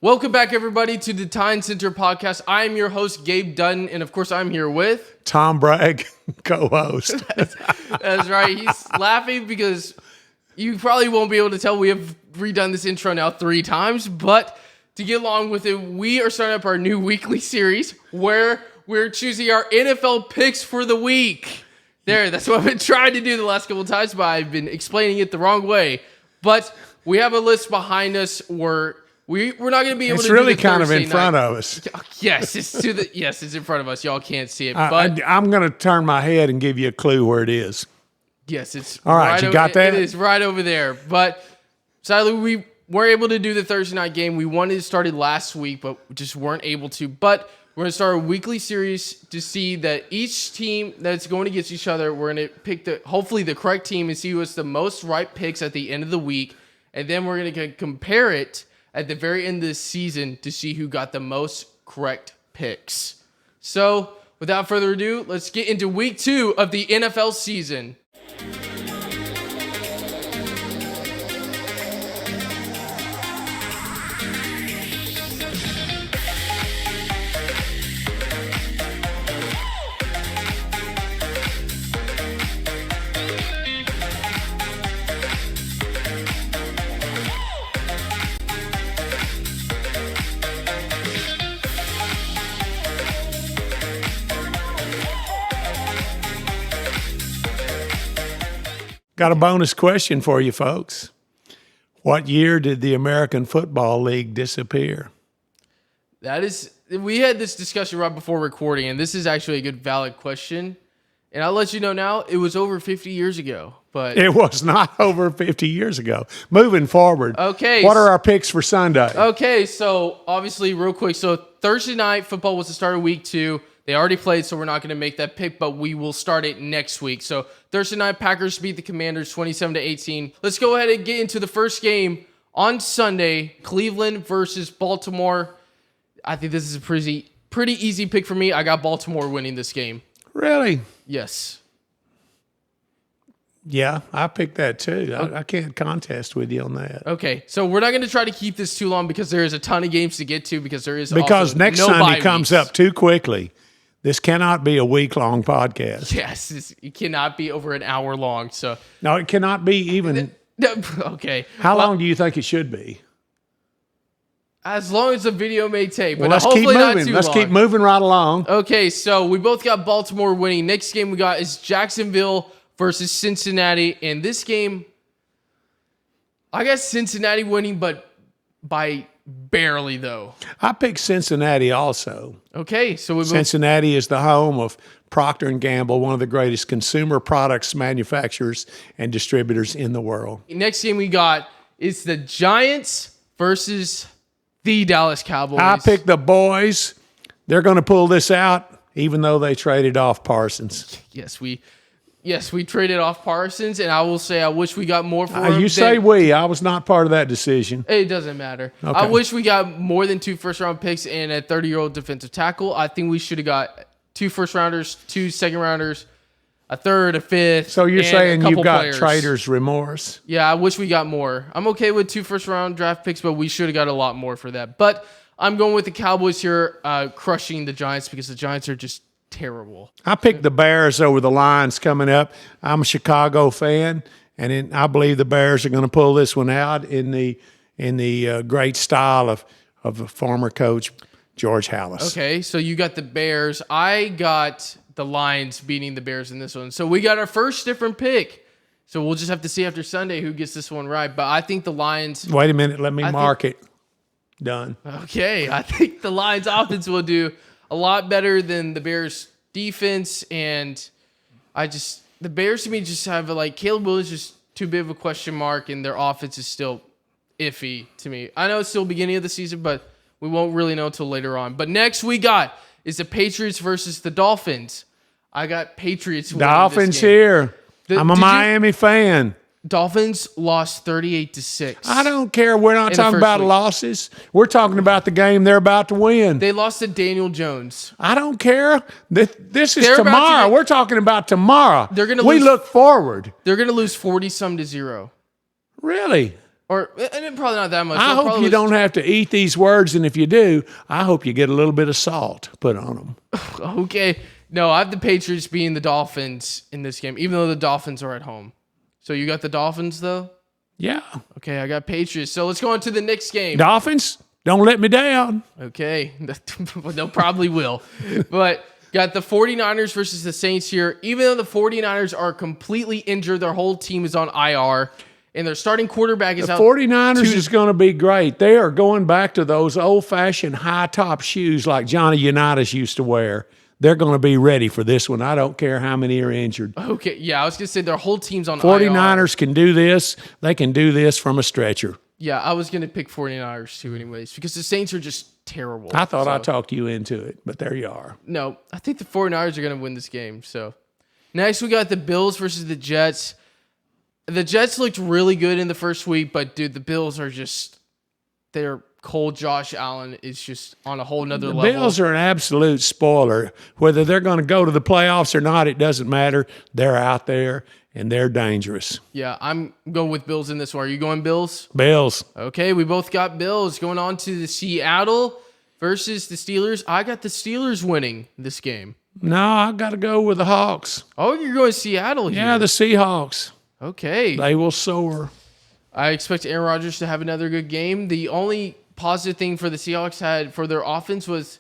Welcome back, everybody, to the Tyne Center podcast. I am your host, Gabe Dutton, and of course, I'm here with... Tom Bragg, co-host. That's right. He's laughing because you probably won't be able to tell we have redone this intro now 3 times, but to get along with it, we are starting up our new weekly series where we're choosing our NFL picks for the week. That's what I've been trying to do the last couple of times, but I've been explaining it the wrong way. But we have a list behind us where... We're not going to be able to do really the kind of in night. front of us. Yes, it's in front of us. Y'all can't see it, but I'm going to turn my head and give you a clue where it is. Yes, it's all right. You got that? It is right over there. But sadly, we weren't able to do the Thursday night game. We wanted to start it last week, but just weren't able to. But we're going to start a weekly series to see that each team that's going against each other, we're going to pick hopefully the correct team and see who has the most right picks at the end of the week, and then we're going to compare it at the very end of the season to see who got the most correct picks. So, without further ado, let's get into week 2 of the NFL season. Got a bonus question for you folks. What year did the American Football League disappear? We had this discussion right before recording, and this is actually a good, valid question. And I'll let you know now, it was over 50 years ago. But it was not over 50 years ago. Moving forward. Okay. What are our picks for Sunday? Okay, so obviously, real quick. So Thursday night football was the start of week 2. They already played, so we're not going to make that pick, but we will start it next week. So Thursday night, Packers beat the Commanders 27-18. Let's go ahead and get into the first game on Sunday, Cleveland versus Baltimore. I think this is a pretty easy pick for me. I got Baltimore winning this game. Really? Yes. Yeah, I picked that too. I can't contest with you on that. Okay, so we're not going to try to keep this too long because there is a ton of games to get to because there is because next Sunday comes up too quickly. This cannot be a week-long podcast. Yes, it cannot be over an hour long. So no, it cannot be even. Okay. How long do you think it should be? As long as the video may take, but let's hopefully keep moving. Not too let's long. keep moving right along. Okay, so we both got Baltimore winning. Next game we got is Jacksonville versus Cincinnati. And this game, I got Cincinnati winning, but by barely, though. I picked Cincinnati also. Okay, so Cincinnati is the home of Procter & Gamble, one of the greatest consumer products manufacturers and distributors in the world. Next game we got is the Giants versus the Dallas Cowboys. I picked the boys. They're going to pull this out, even though they traded off Parsons. Yes, we traded off Parsons, and I will say I wish we got more for him. You say we. I was not part of that decision. It doesn't matter. Okay. I wish we got more than 2 first-round picks and a 30-year-old defensive tackle. I think we should have got 2 first-rounders, 2 second-rounders, a third, a fifth. So you're saying you've got players. trader's remorse? Yeah, I wish we got more. I'm okay with 2 first-round draft picks, but we should have got a lot more for that. But I'm going with the Cowboys here, crushing the Giants because the Giants are just terrible. I picked the Bears over the Lions coming up. I'm a Chicago fan, and I believe the Bears are going to pull this one out in the great style of former coach George Halas. Okay, so you got the Bears. I got the Lions beating the Bears in this one. So we got our first different pick. So we'll just have to see after Sunday who gets this one right. But I think the Lions... Wait a minute. Let me mark it. Done. Okay, I think the Lions offense will do a lot better than the Bears defense, and the Bears to me just have Caleb Williams just too big of a question mark, and their offense is still iffy to me. I know it's still beginning of the season, but we won't really know until later on. But next we got is the Patriots versus the Dolphins. I got Patriots winning Dolphins this game. here. I'm a Miami fan. Dolphins lost 38-6. I don't care. We're not talking about losses. We're talking about the game they're about to win. They lost to Daniel Jones. I don't care. This is tomorrow. We're talking about tomorrow. They're gonna look forward. They're going to lose 40-some to 0. Really? And it probably not that much. I hope you don't have to eat these words, and if you do, I hope you get a little bit of salt put on them. Okay. No, I have the Patriots being the Dolphins in this game, even though the Dolphins are at home. So you got the Dolphins, though? Yeah. Okay, I got Patriots. So let's go on to the next game. Dolphins, don't let me down. Okay. They'll probably will. But got the 49ers versus the Saints here. Even though the 49ers are completely injured, their whole team is on IR, and their starting quarterback is The out. 49ers is going to be great. They are going back to those old-fashioned high-top shoes like Johnny Unitas used to wear. They're going to be ready for this one. I don't care how many are injured. Okay, yeah, I was going to say their whole team's on 49ers IR. can do this. They can do this from a stretcher. Yeah, I was going to pick 49ers too anyways, because the Saints are just terrible. I thought I talked you into it, but there you are. No, I think the 49ers are going to win this game. So next we got the Bills versus the Jets. The Jets looked really good in the first week, but dude, the Bills are just, they're cold. Josh Allen is just on a whole nother level. The Bills are an absolute spoiler. Whether they're going to go to the playoffs or not, it doesn't matter. They're out there, and they're dangerous. Yeah, I'm going with Bills in this one. Are you going Bills? Bills. Okay, we both got Bills. Going on to the Seattle versus the Steelers. I got the Steelers winning this game. No, I got to go with the Hawks. Oh, you're going Seattle here. Yeah, the Seahawks. Okay. They will soar. I expect Aaron Rodgers to have another good game. The only positive thing for the Seahawks had for their offense was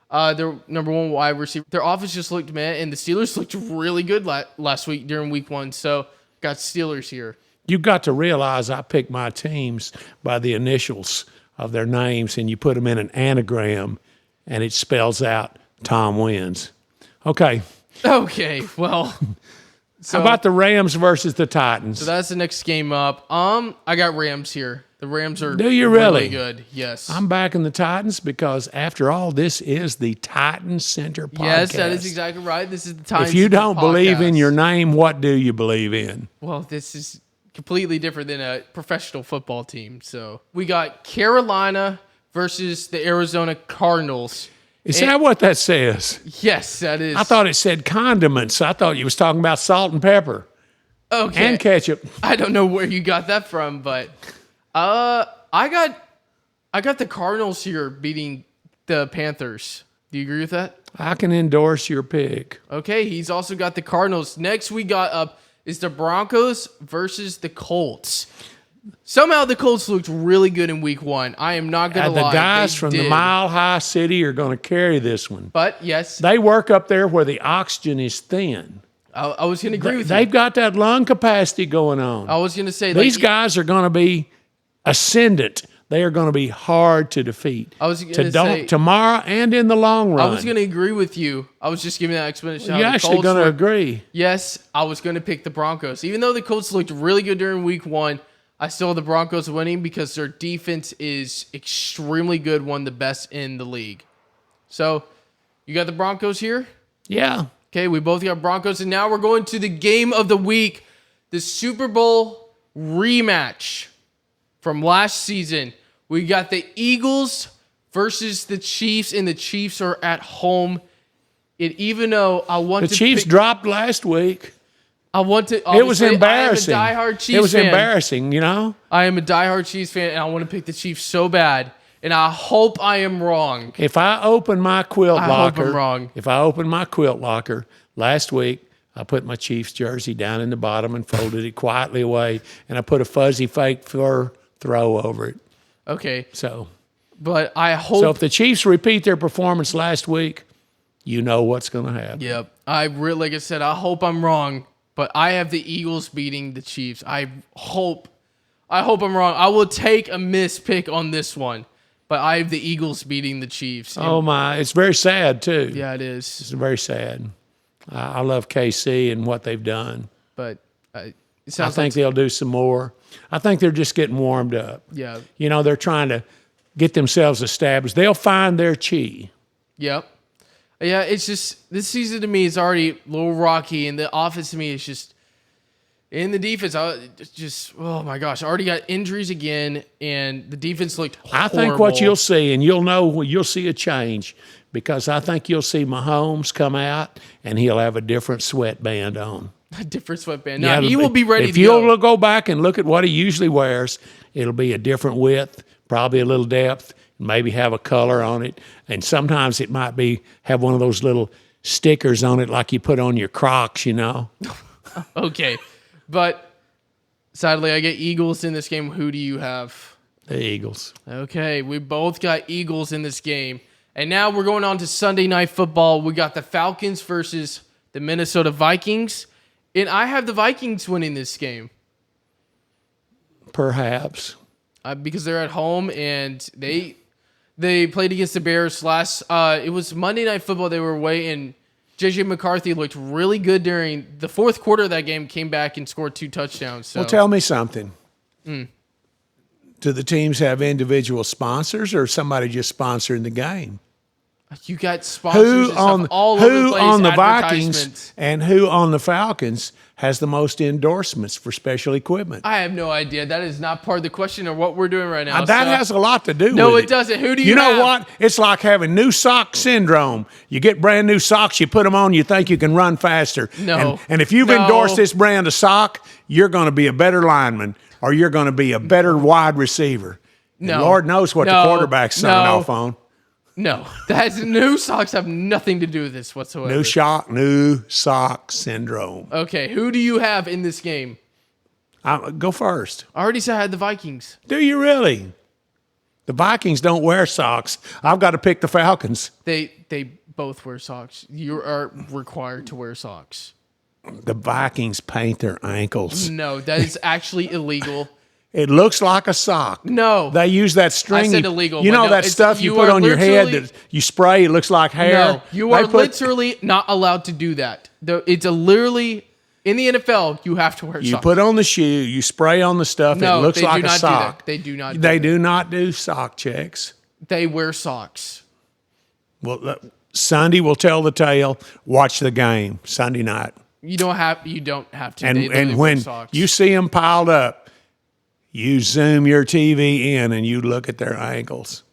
their number one wide receiver. Their offense just looked meh, and the Steelers looked really good last week during week 1. So got Steelers here. You've got to realize I pick my teams by the initials of their names, and you put them in an anagram, and it spells out Tom wins. Okay. Okay, well. How about the Rams versus the Titans? So that's the next game up. I got Rams here. The Rams are Do you really? good. Yes. I'm backing the Titans because, after all, this is the Titan Center podcast. Yes, that is exactly right. This is the time. If you don't believe in your name, what do you believe in? Well, this is completely different than a professional football team. So we got Carolina versus the Arizona Cardinals. Is that what that says? Yes, that is. I thought it said condiments. I thought you was talking about salt and pepper. Okay. And ketchup. I don't know where you got that from, but I got the Cardinals here beating the Panthers. Do you agree with that? I can endorse your pick. Okay, he's also got the Cardinals. Next we got up is the Broncos versus the Colts. Somehow the Colts looked really good in week 1. I am not going to lie. The guys they from did. the Mile High City are going to carry this one. But yes, They work up there where the oxygen is thin. I was going to agree with They've you. got that lung capacity going on. I was going to say These guys are going to be ascendant. They are going to be hard to defeat. I was gonna say- tomorrow and in the long run. I was going to agree with you. I was just giving that explanation. You're actually going to agree. Yes, I was going to pick the Broncos. Even though the Colts looked really good during week 1, I still have the Broncos winning because their defense is extremely good, one of the best in the league. So, you got the Broncos here? Yeah. Okay, we both got Broncos, and now we're going to the game of the week, the Super Bowl rematch from last season. We got the Eagles versus the Chiefs, and the Chiefs are at home. And even though I want The Chiefs dropped last week. I want to. It was embarrassing. I am a diehard Chiefs fan. It was embarrassing, you know? I am a diehard Chiefs fan, and I want to pick the Chiefs so bad. And I hope I am wrong. If I open my quilt I locker, hope I'm wrong. If I open my quilt locker last week, I put my Chiefs jersey down in the bottom and folded it quietly away, and I put a fuzzy fake fur throw over it. Okay, So but I hope. if the Chiefs repeat their performance last week, you know what's going to happen. Yep. Like I said, I hope I'm wrong, but I have the Eagles beating the Chiefs. I hope I'm wrong. I will take a miss pick on this one, but I have the Eagles beating the Chiefs. Oh, my. It's very sad, too. Yeah, it is. It's very sad. I love KC and what they've done. But it I sounds think they'll do some more. I think they're just getting warmed up. Yeah. You know, they're trying to get themselves established. They'll find their chi. Yep. Yeah, it's just this season to me is already a little rocky, and the offense to me is just in the defense. Oh my gosh, I already got injuries again, and the defense looked horrible. I think what you'll see, and you'll see a change, because I think you'll see Mahomes come out and he'll have a different sweatband on. A different sweatband. No, he will be ready If to you'll go. go back and look at what he usually wears, it'll be a different width, probably a little depth, maybe have a color on it. And sometimes it might have one of those little stickers on it like you put on your Crocs, you know. Okay. But sadly, I get Eagles in this game. Who do you have? The Eagles. Okay, we both got Eagles in this game. And now we're going on to Sunday Night Football. We got the Falcons versus the Minnesota Vikings. And I have the Vikings winning this game. Perhaps. Because they're at home and they played against the Bears last. It was Monday Night Football. They were away, and J.J. McCarthy looked really good during the fourth quarter of that game, came back and scored 2 touchdowns. So. Well, tell me something. Do the teams have individual sponsors or somebody just sponsoring the game? You got sponsors all over the place, on the Vikings advertisements. and who on the Falcons has the most endorsements for special equipment? I have no idea. That is not part of the question or what we're doing right now. That has a lot to do with it. No, it doesn't. Who do you know have? what? It's like having new sock syndrome. You get brand new socks, you put them on, you think you can run faster. No. And if you've endorsed this brand of sock, you're going to be a better lineman or you're going to be a better wide receiver. And No. Lord knows what the quarterback's signing off on. No, new socks have nothing to do with this whatsoever. New sock syndrome. Okay, who do you have in this game? Go first. I already said I had the Vikings. Do you really? The Vikings don't wear socks. I've got to pick the Falcons. They both wear socks. You are required to wear socks. The Vikings paint their ankles. No, that is actually illegal. It looks like a sock. No. They use that string. I said illegal. You know no, that stuff you put on your head that you spray, it looks like hair? No, you are literally not allowed to do that. It's literally, in the NFL, you have to wear socks. You put on the shoe, you spray on the stuff, no, it looks like a sock. They do not do They that. do not do sock checks. They wear socks. Well, Sunday will tell the tale. Watch the game Sunday night. You don't have to. And when you see them piled up, you zoom your TV in and you look at their ankles.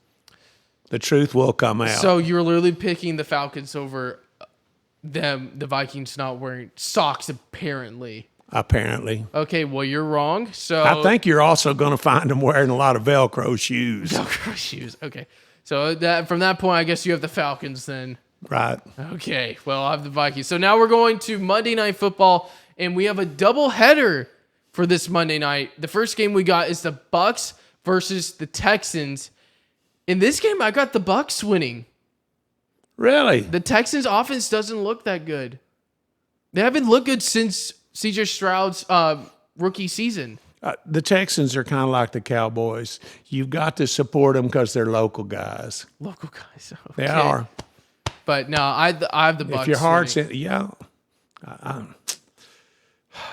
The truth will come out. So you're literally picking the Falcons over the Vikings not wearing socks, apparently. Apparently. Okay, well, you're wrong. So I think you're also going to find them wearing a lot of Velcro shoes. Velcro shoes. Okay. So from that point, I guess you have the Falcons then. Right. Okay. Well, I have the Vikings. So now we're going to Monday Night Football, and we have a doubleheader for this Monday night. The first game we got is the Bucks versus the Texans. In this game, I got the Bucks winning. Really? The Texans' offense doesn't look that good. They haven't looked good since C.J. Stroud's rookie season. The Texans are kind of like the Cowboys. You've got to support them because they're local guys. Local guys. Okay. They are. But no, I have the Bucks. If your heart's winning. in, yeah.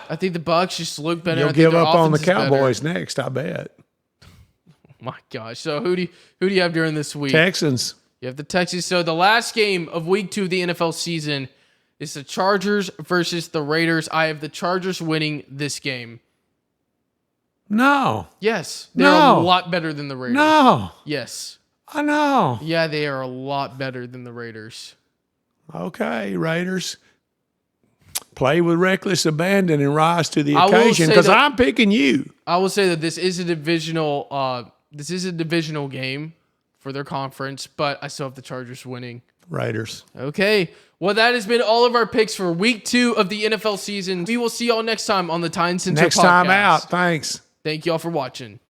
I think the Bucks just look better. You'll give up on the Cowboys next, I bet. My gosh. So who do you have during this week? Texans. You have the Texans. So the last game of week 2 of the NFL season is the Chargers versus the Raiders. I have the Chargers winning this game. No. Yes. They're a lot better than the Raiders. No. Yes. I know. Yeah, they are a lot better than the Raiders. Okay, Raiders. Play with reckless abandon and rise to the occasion because I'm picking you. I will say that this is a divisional game for their conference, but I still have the Chargers winning. Raiders. Okay. Well, that has been all of our picks for week 2 of the NFL season. We will see y'all next time on the Tyne Center podcast. Next time out. Thanks. Thank y'all for watching.